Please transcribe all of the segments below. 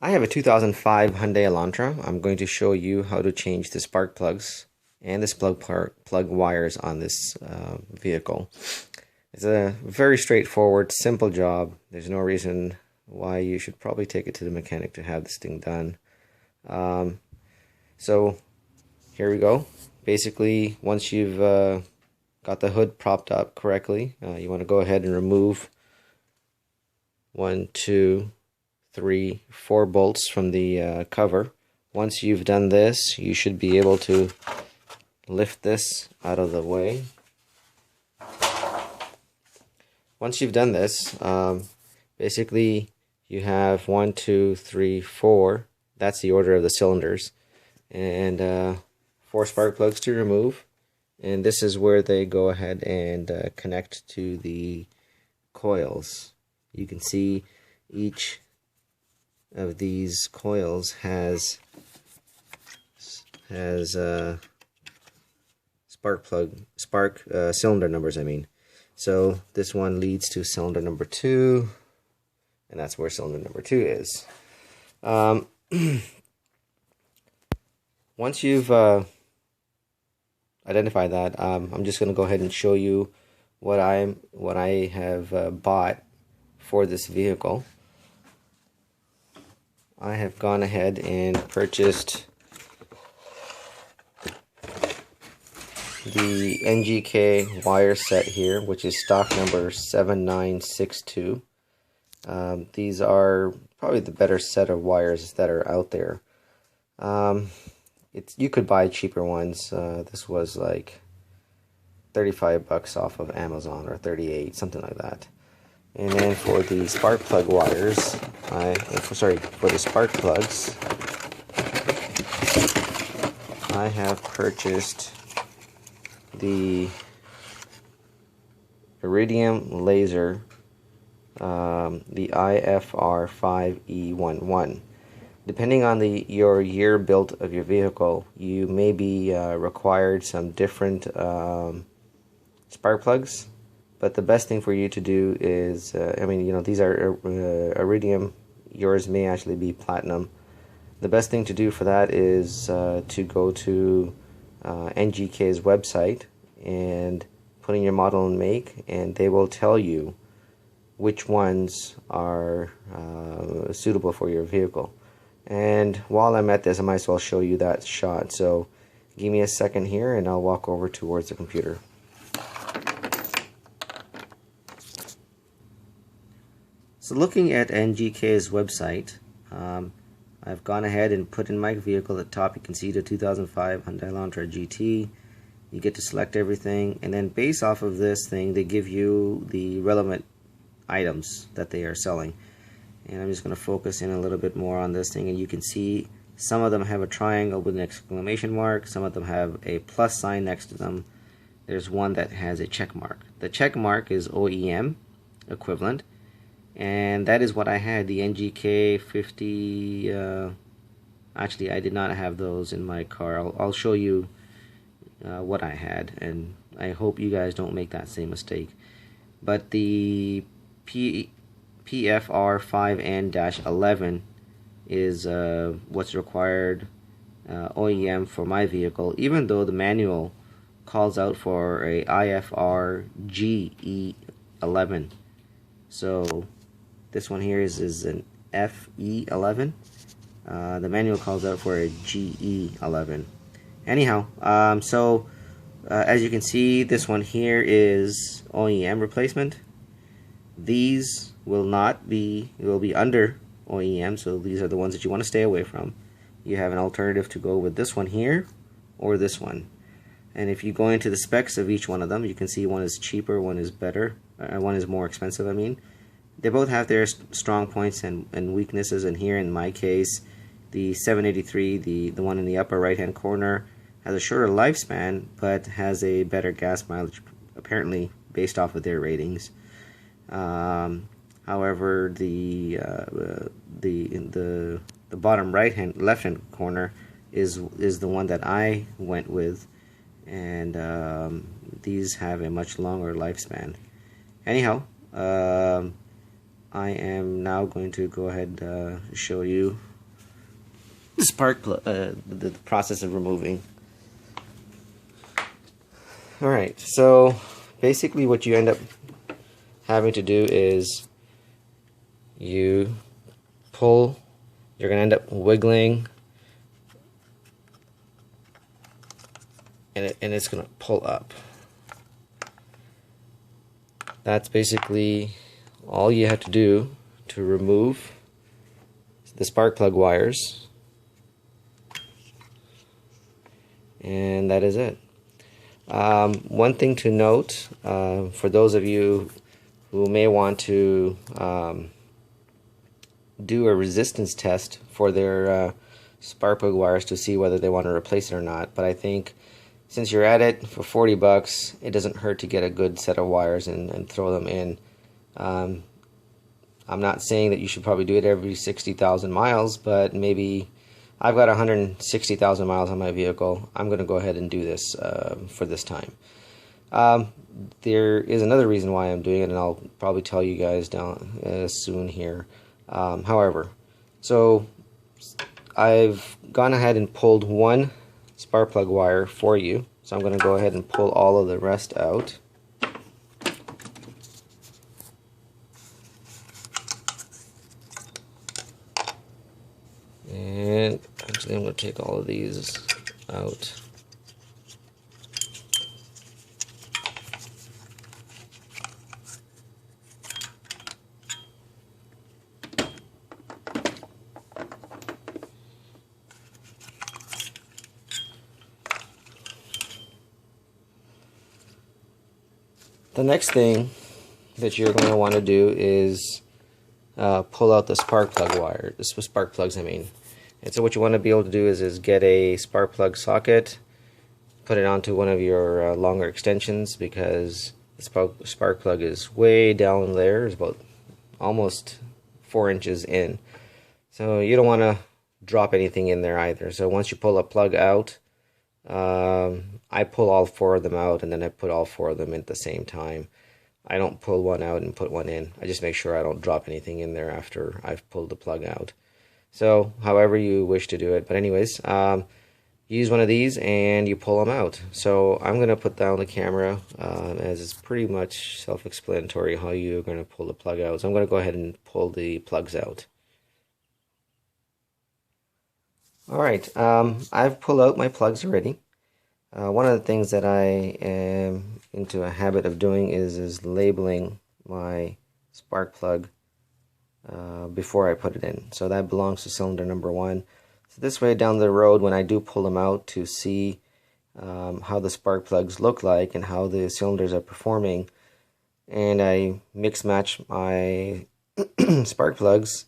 I have a 2005 Hyundai Elantra. I'm going to show you how to change the spark plugs and the plug wires on this vehicle. It's a very straightforward, simple job. There's no reason why you should probably take it to the mechanic to have this thing done. Um, so here we go. Basically, once you've got the hood propped up correctly, you want to go ahead and remove 1, 2, 3, 4 bolts from the cover. Once you've done this, you should be able to lift this out of the way. Once you've done this, basically you have 1, 2, 3, 4. That's the order of the cylinders, and 4 spark plugs to remove. And this is where they go ahead and connect to the coils. You can see each of these coils has spark cylinder numbers, I mean. So this one leads to cylinder number 2, and that's where cylinder number 2 is. Once you've identified that, I'm just going to go ahead and show you what I have bought for this vehicle. I have gone ahead and purchased the NGK wire set here, which is stock number 7962. These are probably the better set of wires that are out there. You could buy cheaper ones. This was like $35 off of Amazon, or 38, something like that. And then for the spark plug wires, for the spark plugs, I have purchased the Iridium laser, the IFR5E11. Depending on your year built of your vehicle, you may be required some different spark plugs. But the best thing for you to do is, these are iridium. Yours may actually be platinum. The best thing to do for that is to go to NGK's website and put in your model and make, and they will tell you which ones are suitable for your vehicle. And while I'm at this, I might as well show you that shot. So give me a second here, and I'll walk over towards the computer. So looking at NGK's website, I've gone ahead and put in my vehicle. At the top you can see the 2005 Hyundai Elantra GT. You get to select everything, and then based off of this thing, they give you the relevant items that they are selling. And I'm just going to focus in a little bit more on this thing, and you can see some of them have a triangle with an exclamation mark, some of them have a plus sign next to them. There's one that has a check mark. The check mark is OEM equivalent, and that is what I had, the NGK 50. Actually, I did not have those in my car. I'll show you what I had, and I hope you guys don't make that same mistake. But the PFR 5N-11 is what's required OEM for my vehicle, even though the manual calls out for a IFR GE11. So this one here is an FE11. The manual calls out for a GE11. Anyhow, as you can see, this one here is OEM replacement. These will be under OEM, so these are the ones that you want to stay away from. You have an alternative to go with this one here or this one. And if you go into the specs of each one of them, you can see one is cheaper, one is better, one is more expensive, I mean. They both have their strong points and weaknesses, and here in my case, the 783, the one in the upper right hand corner, has a shorter lifespan but has a better gas mileage, apparently based off of their ratings. However, the bottom left hand corner is the one that I went with, and these have a much longer lifespan. Anyhow, I am now going to go ahead and show you the spark plug, the process of removing. Alright, so basically what you end up having to do is you pull, you're going to end up wiggling, and it's going to pull up. That's basically all you have to do to remove the spark plug wires, and that is it. One thing to note, for those of you who may want to do a resistance test for their spark plug wires to see whether they want to replace it or not, but I think since you're at it for 40 bucks, it doesn't hurt to get a good set of wires and throw them in. I'm not saying that you should probably do it every 60,000 miles, but maybe I've got 160,000 miles on my vehicle. I'm going to go ahead and do this for this time. There is another reason why I'm doing it, and I'll probably tell you guys down soon here. However, so I've gone ahead and pulled one spark plug wire for you, so I'm going to go ahead and pull all of the rest out. And actually I'm going to take all of these out. The next thing that you're going to want to do is pull out the spark plug wire, the spark plugs I mean. And so what you want to be able to do is get a spark plug socket, put it onto one of your longer extensions, because the spark plug is way down there. It's about almost 4 inches in. So you don't want to drop anything in there either. So once you pull a plug out, I pull all 4 of them out, and then I put all 4 of them in at the same time. I don't pull one out and put one in. I just make sure I don't drop anything in there after I've pulled the plug out. So however you wish to do it. But anyways, use one of these and you pull them out. So I'm going to put down the camera, as it's pretty much self-explanatory how you're going to pull the plug out. So I'm going to go ahead and pull the plugs out. Alright, I've pulled out my plugs already. One of the things that I am into a habit of doing is labeling my spark plug before I put it in. So that belongs to cylinder number 1. So this way down the road, when I do pull them out to see how the spark plugs look like and how the cylinders are performing, and I mix match my spark plugs,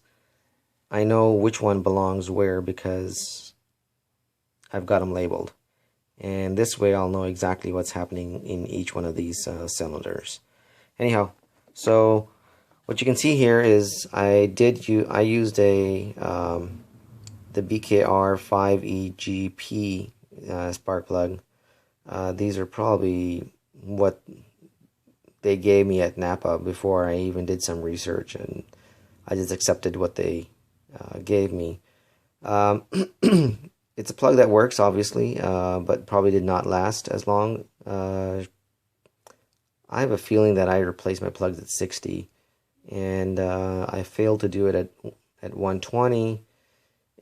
I know which one belongs where because I've got them labeled. And this way I'll know exactly what's happening in each one of these cylinders. Anyhow, so what you can see here is I used a the BKR 5EGP spark plug. These are probably what they gave me at Napa before I even did some research, and I just accepted what they gave me. It's a plug that works, obviously, but probably did not last as long. I have a feeling that I replaced my plugs at 60, and I failed to do it at 120.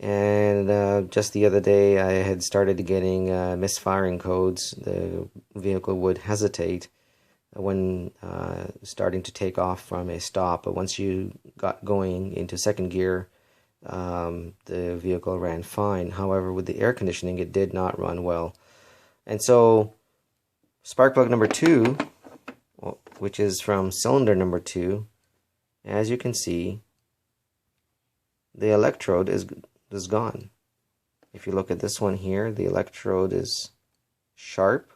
And just the other day, I had started getting misfiring codes. The vehicle would hesitate when starting to take off from a stop, but once you got going into second gear, the vehicle ran fine. However, with the air conditioning, it did not run well. And so spark plug number 2, which is from cylinder number 2, as you can see, the electrode is gone. If you look at this one here, the electrode is sharp,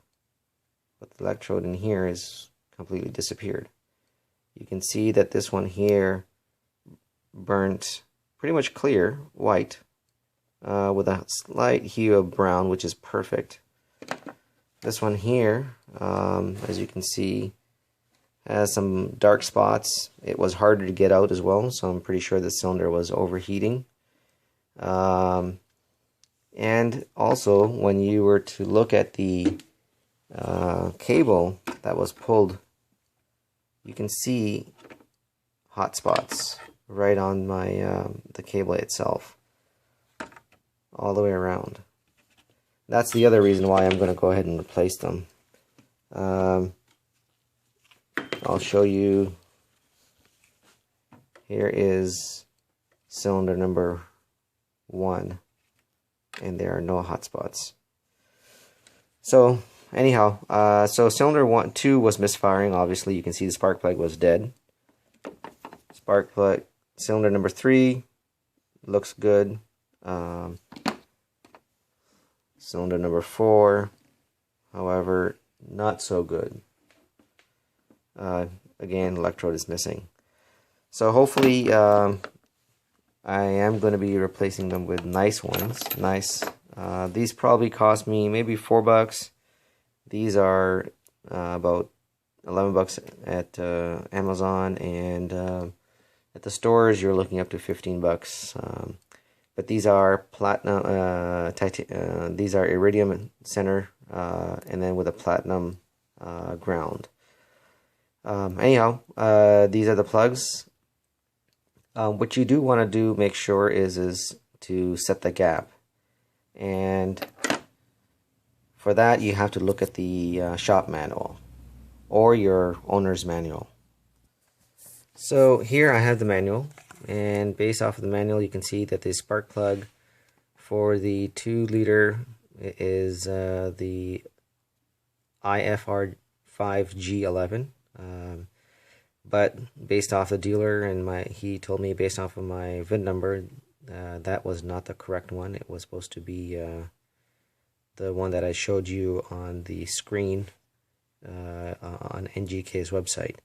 but the electrode in here is completely disappeared. You can see that this one here burnt pretty much clear white with a slight hue of brown, which is perfect. This one here, as you can see, Has some dark spots. It was harder to get out as well, so I'm pretty sure the cylinder was overheating. And also, when you were to look at the cable that was pulled, you can see hot spots right on my the cable itself, all the way around. That's the other reason why I'm going to go ahead and replace them. I'll show you. Here is cylinder number 1, and there are no hot spots. So anyhow, so cylinder 2 was misfiring. Obviously, you can see the spark plug was dead. Spark plug cylinder number 3 looks good. Cylinder number 4, however, not so good. Again, electrode is missing. So hopefully, I am going to be replacing them with nice ones. These probably cost me maybe $4. These are about $11 at Amazon, and at the stores you're looking up to $15. But these are platinum, these are iridium center, and then with a platinum ground. Anyhow, these are the plugs. What you do want to do, make sure is to set the gap, and for that you have to look at the shop manual or your owner's manual. So here I have the manual, and based off of the manual you can see that the spark plug for the 2-liter is the IFR5G11. But based off the dealer and he told me based off of my VIN number, that was not the correct one. It was supposed to be the one that I showed you on the screen on NGK's website.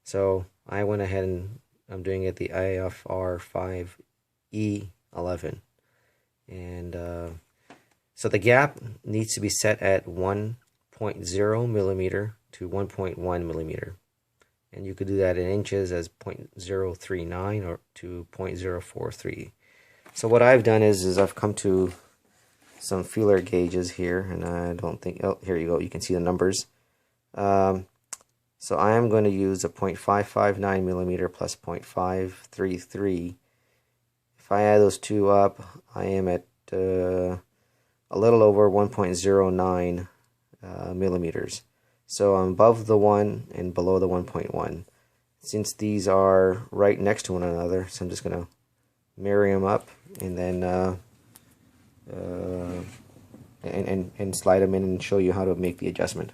So I went ahead and I'm doing it the IFR5E11, and so the gap needs to be set at 1.0 millimeter to 1.1 millimeter. And you could do that in inches as 0.039 or to 0.043. So what I've done is I've come to some feeler gauges here, and I don't think, oh, here you go, you can see the numbers. So I am going to use a 0.559 millimeter plus 0.533. If I add those two up, I am at a little over 1.09 millimeters. So I'm above the 1 and below the 1.1. Since these are right next to one another, so I'm just going to marry them up and then and slide them in and show you how to make the adjustment.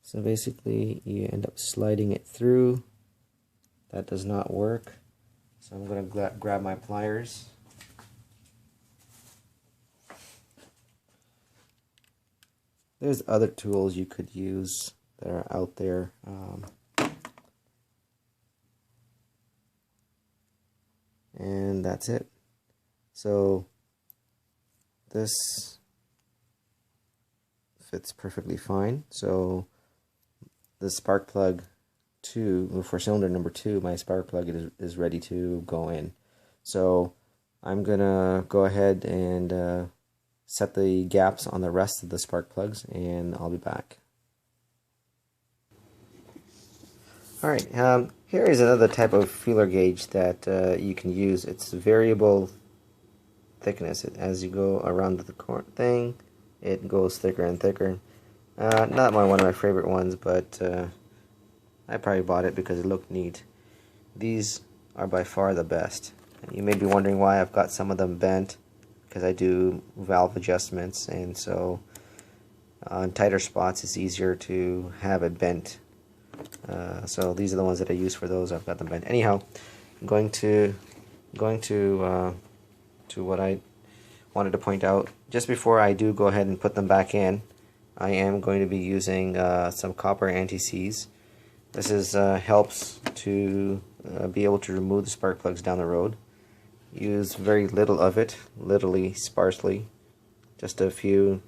So basically you end up sliding it through. That does not work. So I'm going to grab my pliers. There's other tools you could use that are out there. And that's it. So this fits perfectly fine. So the spark plug 2, for cylinder number 2, my spark plug is ready to go in. So I'm gonna go ahead and set the gaps on the rest of the spark plugs, and I'll be back. Alright, here is another type of feeler gauge that you can use. It's variable thickness. As you go around the thing, it goes thicker and thicker. Not one of my favorite ones, but I probably bought it because it looked neat. These are by far the best. You may be wondering why I've got some of them bent, because I do valve adjustments, and so on tighter spots it's easier to have it bent. So these are the ones that I use for those. I've got them bent. Anyhow, I'm going to what wanted to point out, just before I do go ahead and put them back in, I am going to be using some copper anti-seize. This is helps to be able to remove the spark plugs down the road. Use very little of it, literally sparsely, just a few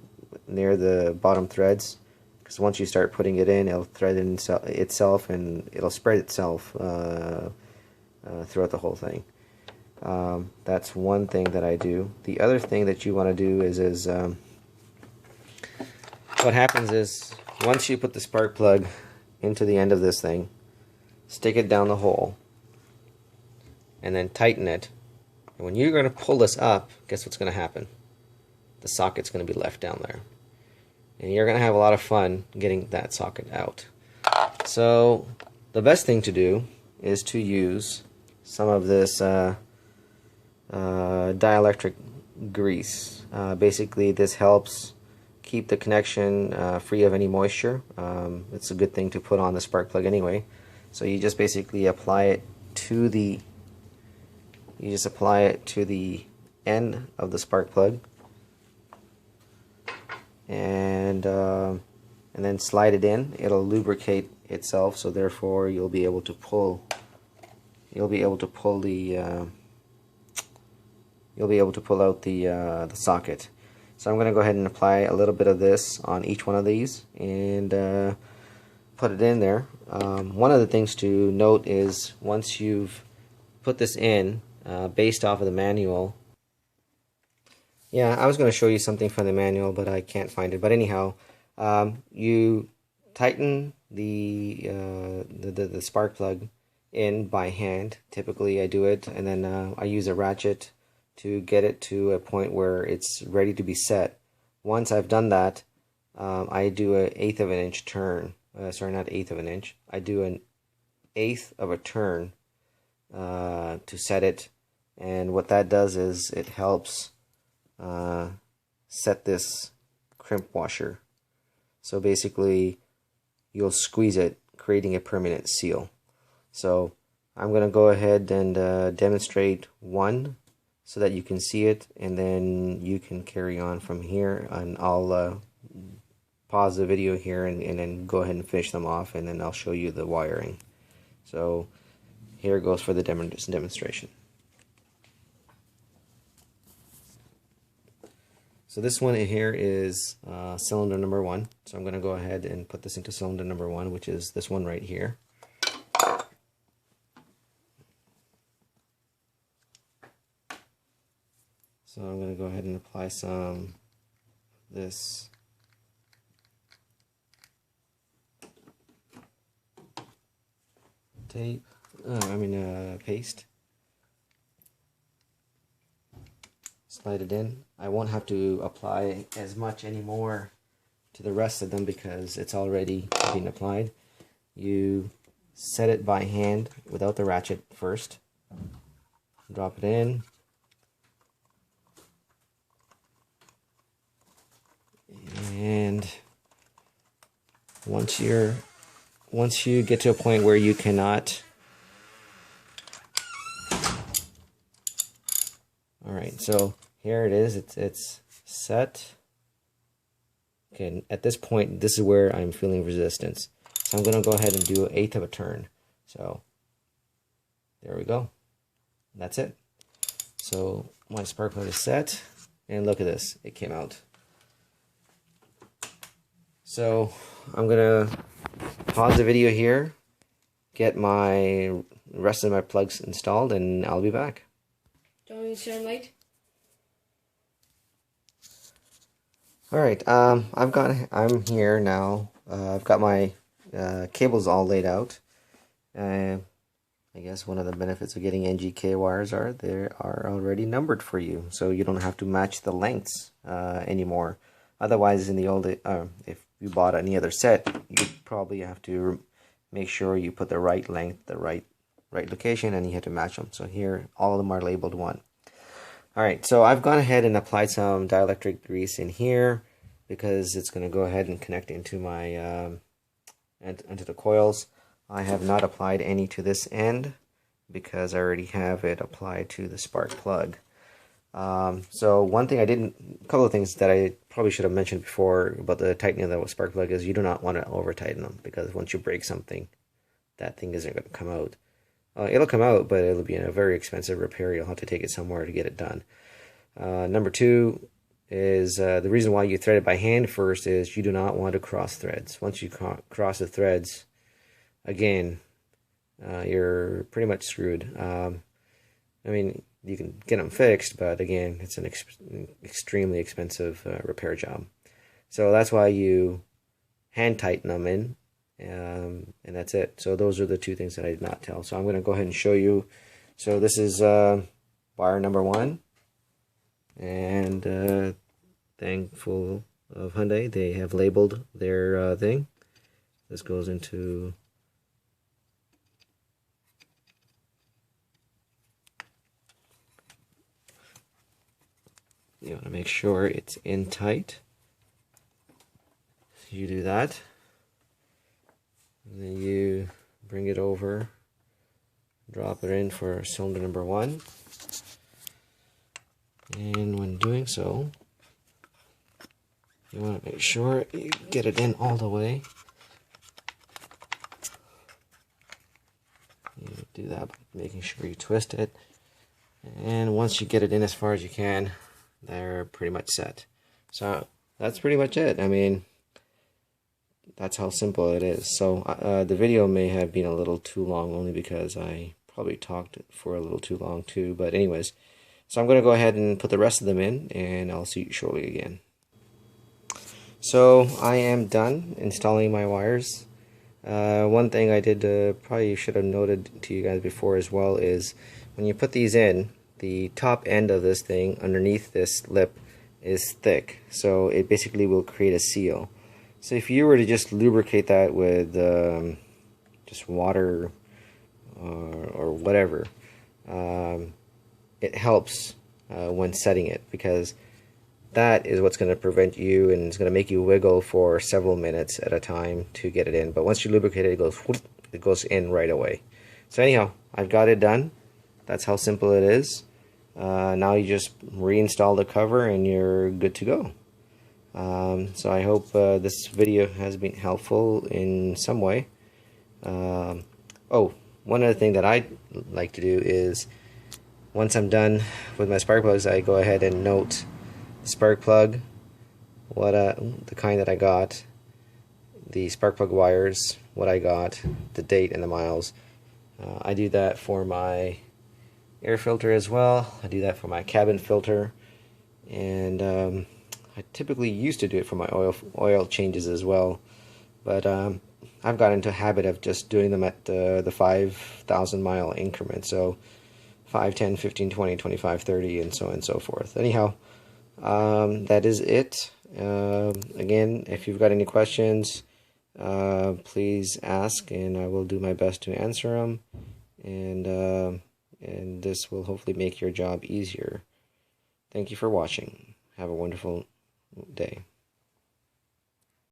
near the bottom threads, because once you start putting it in, it'll thread in itself and it'll spread itself throughout the whole thing. That's one thing that I do. The other thing that you want to do is what happens is, once you put the spark plug into the end of this thing, stick it down the hole, and then tighten it. And when you're going to pull this up, guess what's going to happen? The socket's going to be left down there. And you're going to have a lot of fun getting that socket out. So the best thing to do is to use some of this dielectric grease. Basically, this helps keep the connection free of any moisture. It's a good thing to put on the spark plug anyway. So you just basically apply it to the end of the spark plug, and then slide it in. It'll lubricate itself, so therefore you'll be able to pull out the socket. So I'm going to go ahead and apply a little bit of this on each one of these and put it in there. One of the things to note is, once you've put this in, based off of the manual. Yeah, I was going to show you something from the manual, but I can't find it. But anyhow, you tighten the spark plug in by hand. Typically I do it, and then I use a ratchet to get it to a point where it's ready to be set. Once I've done that, I do an 1/8 of an inch turn. Sorry, not 1/8 of an inch. I do an 1/8 of a turn to set it, and what that does is it helps set this crimp washer. So basically you'll squeeze it, creating a permanent seal. So I'm going to go ahead and demonstrate one so that you can see it, and then you can carry on from here, and I'll pause the video here and then go ahead and finish them off, and then I'll show you the wiring. So here goes for the demonstration. So this one here is cylinder number 1. So I'm going to go ahead and put this into cylinder number 1, which is this one right here. So I'm going to go ahead and apply some of this paste. Slide it in. I won't have to apply as much anymore to the rest of them because it's already being applied. You set it by hand without the ratchet first. Drop it in. And once you get to a point where you cannot, alright, so here it is, it's set. Okay, at this point, this is where I'm feeling resistance. So I'm going to go ahead and do an 1/8 of a turn. So there we go. That's it. So my spark plug is set, and look at this, it came out. So I'm going to pause the video here, get my rest of my plugs installed, and I'll be back. Do you want me to turn light? Alright, I'm here now. I've got my cables all laid out. I guess one of the benefits of getting NGK wires are they are already numbered for you, so you don't have to match the lengths anymore. Otherwise, in the old, if you bought any other set, you probably have to make sure you put the right length, the right location, and you have to match them. So here, all of them are labeled 1. Alright, so I've gone ahead and applied some dielectric grease in here because it's going to go ahead and connect into my into the coils. I have not applied any to this end because I already have it applied to the spark plug. So one thing a couple of things that I probably should have mentioned before about the tightening of the spark plug is you do not want to over tighten them, because once you break something, that thing isn't going to come out. It'll come out, but it'll be a very expensive repair. You'll have to take it somewhere to get it done. Number two is the reason why you thread it by hand first is you do not want to cross threads. Once you cross the threads, again, you're pretty much screwed. I mean, you can get them fixed, but again, it's an extremely expensive repair job. So that's why you hand tighten them in, and that's it. So those are the two things that I did not tell. So I'm going to go ahead and show you. So this is wire number 1, and thankful of Hyundai, they have labeled their thing. This goes into you want to make sure it's in tight. You do that, and then you bring it over, drop it in for cylinder number 1, and when doing so, you want to make sure you get it in all the way. You do that by making sure you twist it, and once you get it in as far as you can, they're pretty much set. So that's pretty much it. I mean, that's how simple it is. So the video may have been a little too long, only because I probably talked for a little too long too. But anyways, so I'm going to go ahead and put the rest of them in, and I'll see you shortly again. So I am done installing my wires. One thing I did probably should have noted to you guys before as well is when you put these in, the top end of this thing underneath this lip is thick, so it basically will create a seal. So if you were to just lubricate that with just water or whatever, it helps when setting it, because that is what's going to prevent you, and it's going to make you wiggle for several minutes at a time to get it in. But once you lubricate it, it goes in right away. So anyhow, I've got it done. That's how simple it is. Now you just reinstall the cover and you're good to go. So I hope this video has been helpful in some way. Oh, one other thing that I like to do is, once I'm done with my spark plugs, I go ahead and note the spark plug, the kind that I got, the spark plug wires, what I got, the date, and the miles. I do that for my air filter as well. I do that for my cabin filter, and I typically used to do it for my oil changes as well, but I've got into a habit of just doing them at the 5,000 mile increment, so 5, 10, 15, 20, 25, 30, and so on and so forth. Anyhow, that is it. Again, if you've got any questions, please ask, and I will do my best to answer them, and this will hopefully make your job easier. Thank you for watching. Have a wonderful day.